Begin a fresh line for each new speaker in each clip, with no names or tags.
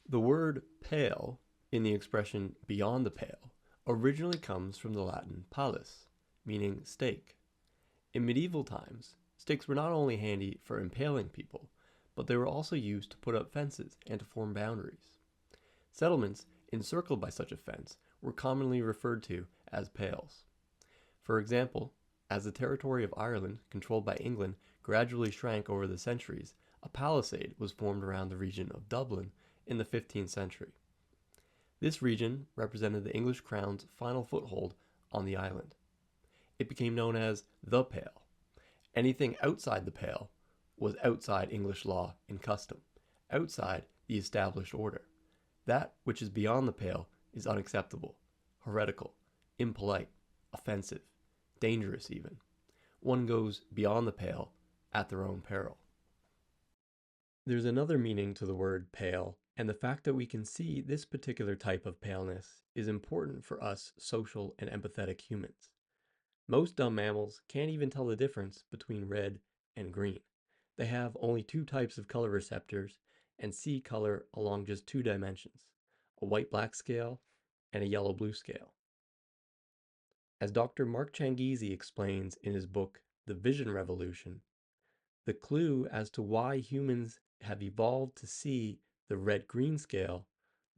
The word pale, in the expression beyond the pale, originally comes from the Latin pallis, meaning stake. In medieval times, stakes were not only handy for impaling people, but they were also used to put up fences and to form boundaries. Settlements encircled by such a fence were commonly referred to as pales. For example, as the territory of Ireland, controlled by England, gradually shrank over the centuries, a palisade was formed around the region of Dublin in the 15th century. This region represented the English crown's final foothold on the island. It became known as the Pale. Anything outside the Pale was outside English law and custom, outside the established order. That which is beyond the Pale is unacceptable, heretical, impolite, offensive, dangerous even. One goes beyond the Pale at their own peril. There's another meaning to the word pale, and the fact that we can see this particular type of paleness is important for us social and empathetic humans. Most dumb mammals can't even tell the difference between red and green. They have only two types of color receptors and see color along just two dimensions, a white-black scale and a yellow-blue scale. As Dr. Mark Changizi explains in his book, The Vision Revolution, the clue as to why humans have evolved to see the red-green scale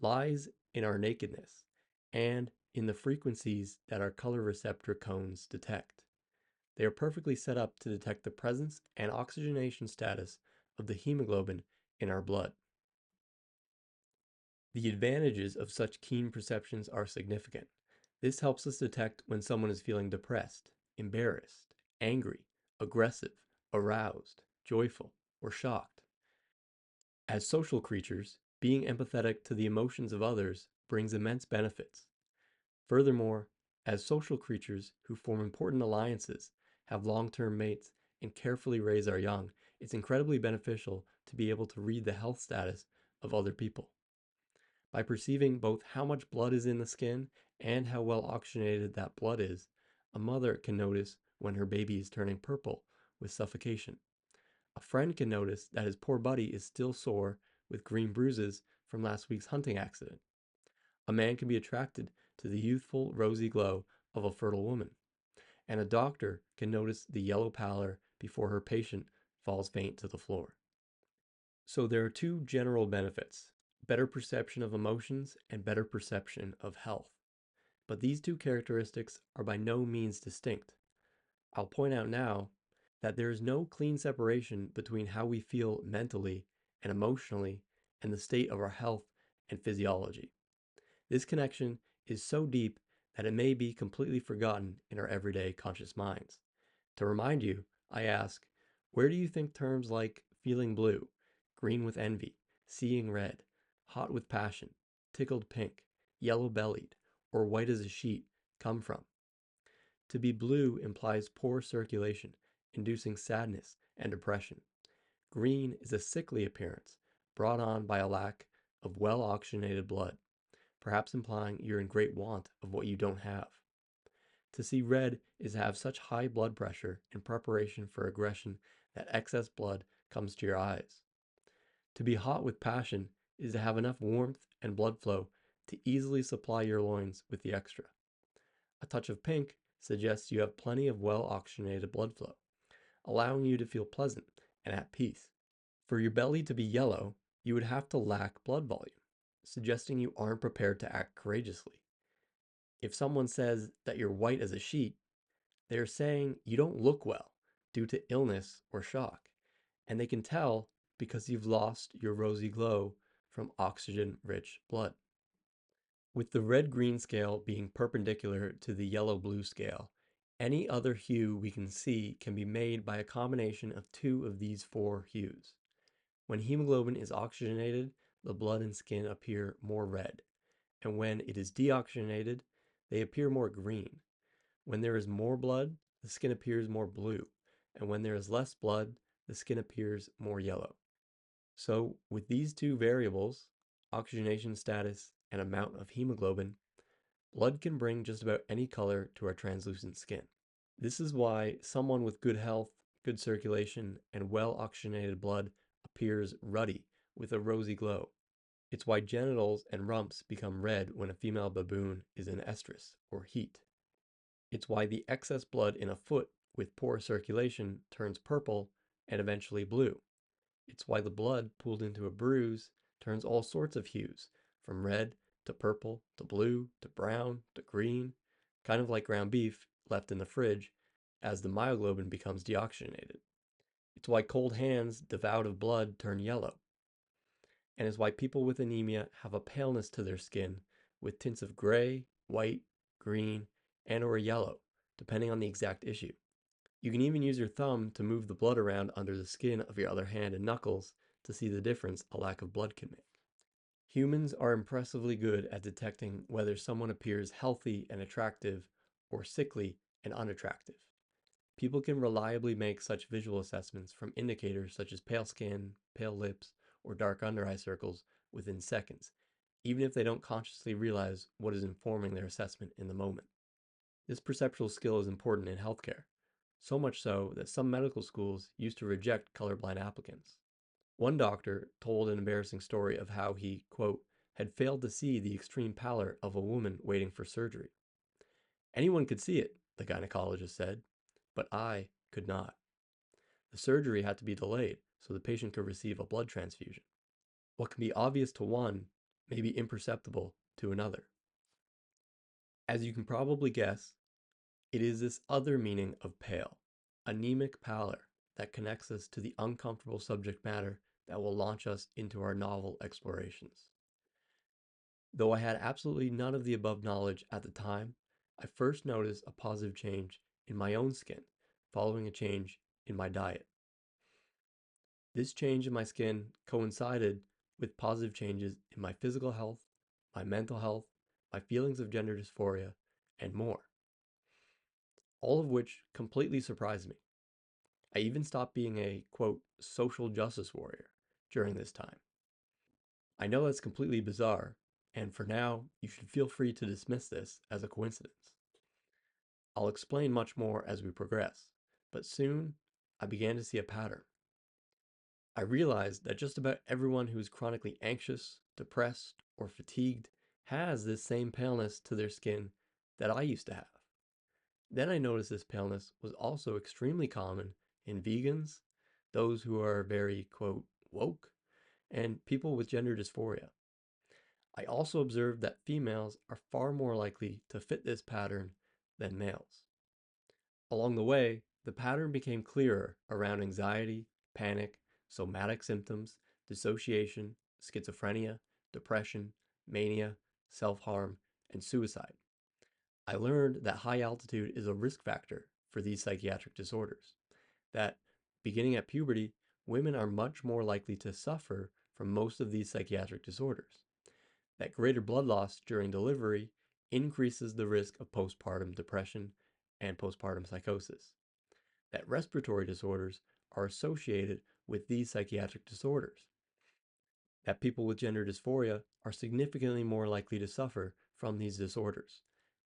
lies in our nakedness and in the frequencies that our color receptor cones detect. They are perfectly set up to detect the presence and oxygenation status of the hemoglobin in our blood. The advantages of such keen perceptions are significant. This helps us detect when someone is feeling depressed, embarrassed, angry, aggressive, aroused, joyful, or shocked. As social creatures, being empathetic to the emotions of others brings immense benefits. Furthermore, as social creatures who form important alliances, have long-term mates, and carefully raise our young, it's incredibly beneficial to be able to read the health status of other people. By perceiving both how much blood is in the skin and how well oxygenated that blood is, a mother can notice when her baby is turning purple with suffocation. A friend can notice that his poor buddy is still sore with green bruises from last week's hunting accident. A man can be attracted to the youthful, rosy glow of a fertile woman. And a doctor can notice the yellow pallor before her patient falls faint to the floor. So there are two general benefits: better perception of emotions and better perception of health. But these two characteristics are by no means distinct. I'll point out now that there is no clean separation between how we feel mentally and emotionally and the state of our health and physiology. This connection is so deep that it may be completely forgotten in our everyday conscious minds. To remind you, I ask, where do you think terms like feeling blue, green with envy, seeing red, hot with passion, tickled pink, yellow-bellied, or white as a sheet come from? To be blue implies poor circulation, inducing sadness and depression. Green is a sickly appearance, brought on by a lack of well-oxygenated blood, perhaps implying you're in great want of what you don't have. To see red is to have such high blood pressure in preparation for aggression that excess blood comes to your eyes. To be hot with passion is to have enough warmth and blood flow to easily supply your loins with the extra. A touch of pink suggests you have plenty of well-oxygenated blood flow, allowing you to feel pleasant and at peace. For your belly to be yellow, you would have to lack blood volume, suggesting you aren't prepared to act courageously. If someone says that you're white as a sheet, they are saying you don't look well due to illness or shock, and they can tell because you've lost your rosy glow from oxygen-rich blood. With the red-green scale being perpendicular to the yellow-blue scale, any other hue we can see can be made by a combination of two of these four hues. When hemoglobin is oxygenated, the blood and skin appear more red, and when it is deoxygenated, they appear more green. When there is more blood, the skin appears more blue, and when there is less blood, the skin appears more yellow. So, with these two variables, oxygenation status and amount of hemoglobin, blood can bring just about any color to our translucent skin. This is why someone with good health, good circulation, and well oxygenated blood appears ruddy with a rosy glow. It's why genitals and rumps become red when a female baboon is in estrus, or heat. It's why the excess blood in a foot with poor circulation turns purple and eventually blue. It's why the blood pooled into a bruise turns all sorts of hues, from red to purple to blue to brown to green, kind of like ground beef left in the fridge as the myoglobin becomes deoxygenated. It's why cold hands devoid of blood turn yellow, and is why people with anemia have a paleness to their skin with tints of gray, white, green, and or yellow, depending on the exact issue. You can even use your thumb to move the blood around under the skin of your other hand and knuckles to see the difference a lack of blood can make. Humans are impressively good at detecting whether someone appears healthy and attractive or sickly and unattractive. People can reliably make such visual assessments from indicators such as pale skin, pale lips, or dark under eye circles within seconds, even if they don't consciously realize what is informing their assessment in the moment. This perceptual skill is important in healthcare, so much so that some medical schools used to reject colorblind applicants. One doctor told an embarrassing story of how he, quote, had failed to see the extreme pallor of a woman waiting for surgery. Anyone could see it, the gynecologist said, but I could not. The surgery had to be delayed so the patient could receive a blood transfusion. What can be obvious to one may be imperceptible to another. As you can probably guess, it is this other meaning of pale, anemic pallor, that connects us to the uncomfortable subject matter that will launch us into our novel explorations. Though I had absolutely none of the above knowledge at the time, I first noticed a positive change in my own skin following a change in my diet. This change in my skin coincided with positive changes in my physical health, my mental health, my feelings of gender dysphoria, and more. All of which completely surprised me. I even stopped being a, quote, social justice warrior during this time. I know that's completely bizarre, and for now, you should feel free to dismiss this as a coincidence. I'll explain much more as we progress, but soon I began to see a pattern. I realized that just about everyone who is chronically anxious, depressed, or fatigued has this same paleness to their skin that I used to have. Then I noticed this paleness was also extremely common in vegans, those who are very, quote, woke, and people with gender dysphoria. I also observed that females are far more likely to fit this pattern than males. Along the way, the pattern became clearer around anxiety, panic, somatic symptoms, dissociation, schizophrenia, depression, mania, self-harm, and suicide. I learned that high altitude is a risk factor for these psychiatric disorders, that beginning at puberty, women are much more likely to suffer from most of these psychiatric disorders, that greater blood loss during delivery increases the risk of postpartum depression and postpartum psychosis, that respiratory disorders are associated with these psychiatric disorders, that people with gender dysphoria are significantly more likely to suffer from these disorders,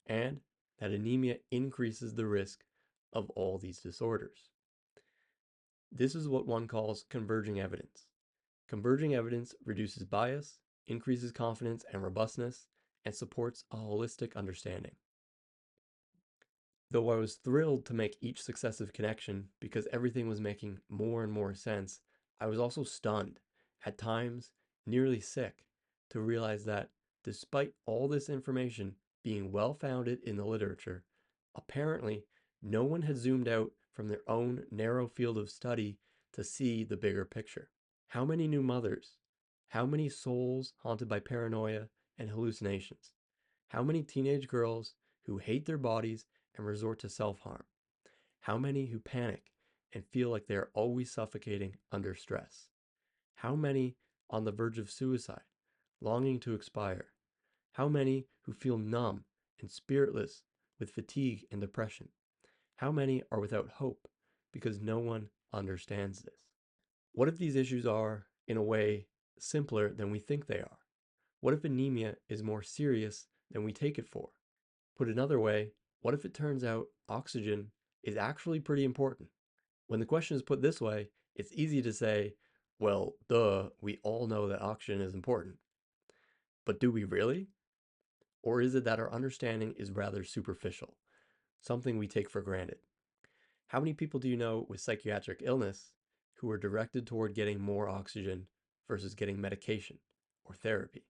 and that anemia increases the risk of all these disorders. This is what one calls converging evidence. Converging evidence reduces bias, increases confidence and robustness, and supports a holistic understanding. Though I was thrilled to make each successive connection because everything was making more and more sense, I was also stunned, at times nearly sick, to realize that despite all this information being well founded in the literature, apparently no one had zoomed out from their own narrow field of study to see the bigger picture. How many new mothers? How many souls haunted by paranoia and hallucinations? How many teenage girls who hate their bodies and resort to self-harm? How many who panic and feel like they are always suffocating under stress? How many on the verge of suicide, longing to expire? How many who feel numb and spiritless with fatigue and depression? How many are without hope because no one understands this? What if these issues are, in a way, simpler than we think they are? What if anemia is more serious than we take it for? Put another way, what if it turns out oxygen is actually pretty important? When the question is put this way, it's easy to say, well, duh, we all know that oxygen is important. But do we really? Or is it that our understanding is rather superficial, something we take for granted? How many people do you know with psychiatric illness who are directed toward getting more oxygen versus getting medication or therapy?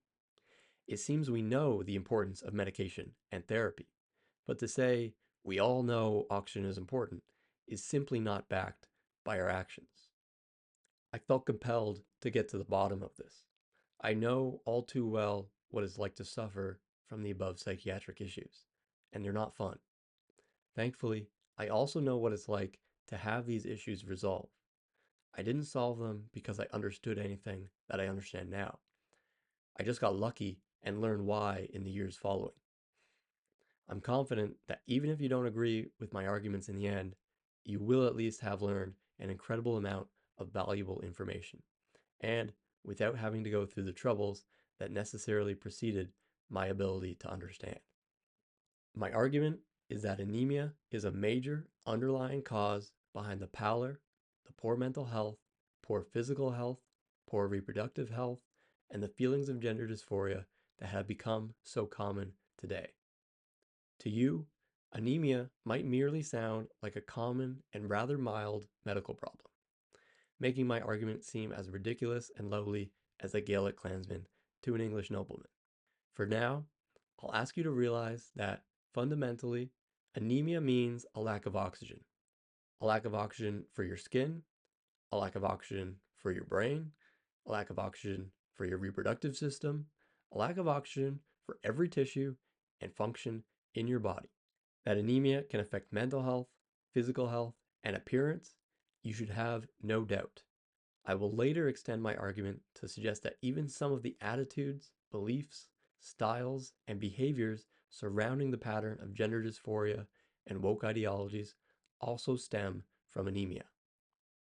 It seems we know the importance of medication and therapy, but to say we all know oxygen is important is simply not backed by our actions. I felt compelled to get to the bottom of this. I know all too well what it's like to suffer from the above psychiatric issues, and they're not fun. Thankfully, I also know what it's like to have these issues resolved. I didn't solve them because I understood anything that I understand now. I just got lucky and learned why in the years following. I'm confident that even if you don't agree with my arguments in the end, you will at least have learned an incredible amount of valuable information, and without having to go through the troubles that necessarily preceded my ability to understand. My argument is that anemia is a major underlying cause behind the pallor, the poor mental health, poor physical health, poor reproductive health, and the feelings of gender dysphoria that have become so common today. To you, anemia might merely sound like a common and rather mild medical problem, making my argument seem as ridiculous and lowly as a Gaelic clansman to an English nobleman. For now, I'll ask you to realize that, fundamentally, anemia means a lack of oxygen. A lack of oxygen for your skin, a lack of oxygen for your brain, a lack of oxygen for your reproductive system, a lack of oxygen for every tissue and function in your body. That anemia can affect mental health, physical health, and appearance, you should have no doubt. I will later extend my argument to suggest that even some of the attitudes, beliefs, styles, and behaviors surrounding the pattern of gender dysphoria and woke ideologies also stem from anemia.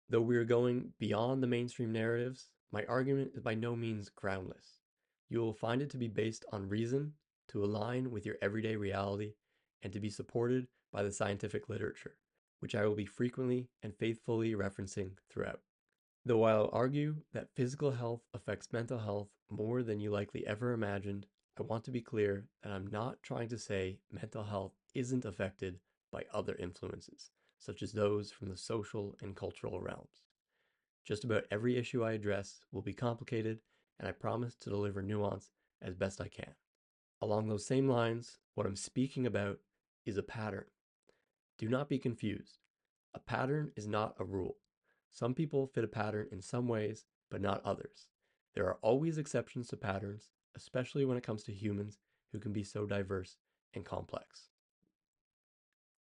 Though we are going beyond the mainstream narratives, my argument is by no means groundless. You will find it to be based on reason, to align with your everyday reality, and to be supported by the scientific literature, which I will be frequently and faithfully referencing throughout. Though I'll argue that physical health affects mental health more than you likely ever imagined, I want to be clear that I'm not trying to say mental health isn't affected by other influences, such as those from the social and cultural realms. Just about every issue I address will be complicated, and I promise to deliver nuance as best I can. Along those same lines, what I'm speaking about is a pattern. Do not be confused. A pattern is not a rule. Some people fit a pattern in some ways, but not others. There are always exceptions to patterns, especially when it comes to humans who can be so diverse and complex.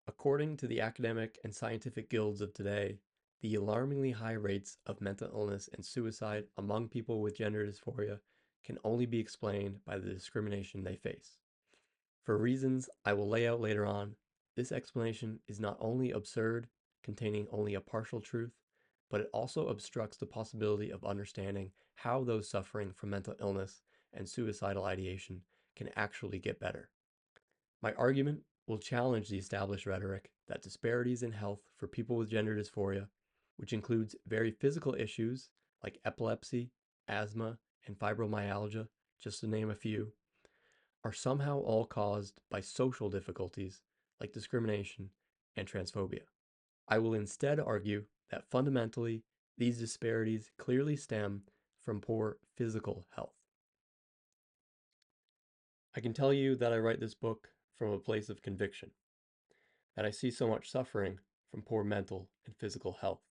According to the academic and scientific guilds of today, the alarmingly high rates of mental illness and suicide among people with gender dysphoria can only be explained by the discrimination they face. For reasons I will lay out later on, this explanation is not only absurd, containing only a partial truth, but it also obstructs the possibility of understanding how those suffering from mental illness and suicidal ideation can actually get better. My argument will challenge the established rhetoric that disparities in health for people with gender dysphoria, which includes very physical issues like epilepsy, asthma, and fibromyalgia, just to name a few, are somehow all caused by social difficulties like discrimination and transphobia. I will instead argue that fundamentally, these disparities clearly stem from poor physical health. I can tell you that I write this book from a place of conviction, that I see so much suffering from poor mental and physical health,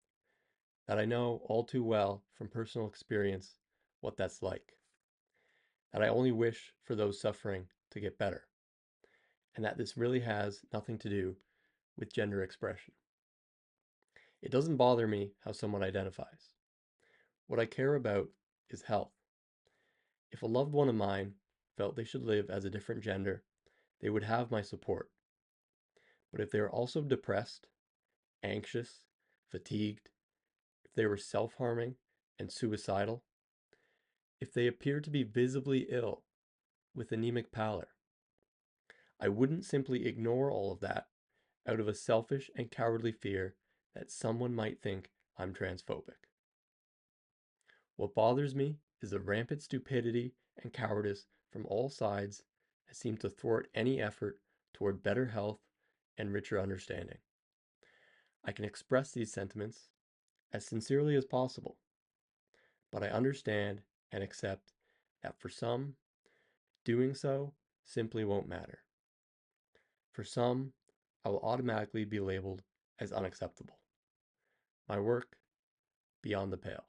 that I know all too well from personal experience what that's like, that I only wish for those suffering to get better, and that this really has nothing to do with gender expression. It doesn't bother me how someone identifies. What I care about is health. If a loved one of mine felt they should live as a different gender, they would have my support. But if they are also depressed, anxious, fatigued, if they were self-harming and suicidal, if they appear to be visibly ill with anemic pallor, I wouldn't simply ignore all of that out of a selfish and cowardly fear that someone might think I'm transphobic. What bothers me is the rampant stupidity and cowardice from all sides that seem to thwart any effort toward better health and richer understanding. I can express these sentiments as sincerely as possible, but I understand and accept that for some, doing so simply won't matter. For some, I will automatically be labeled as unacceptable. My work, beyond the pale.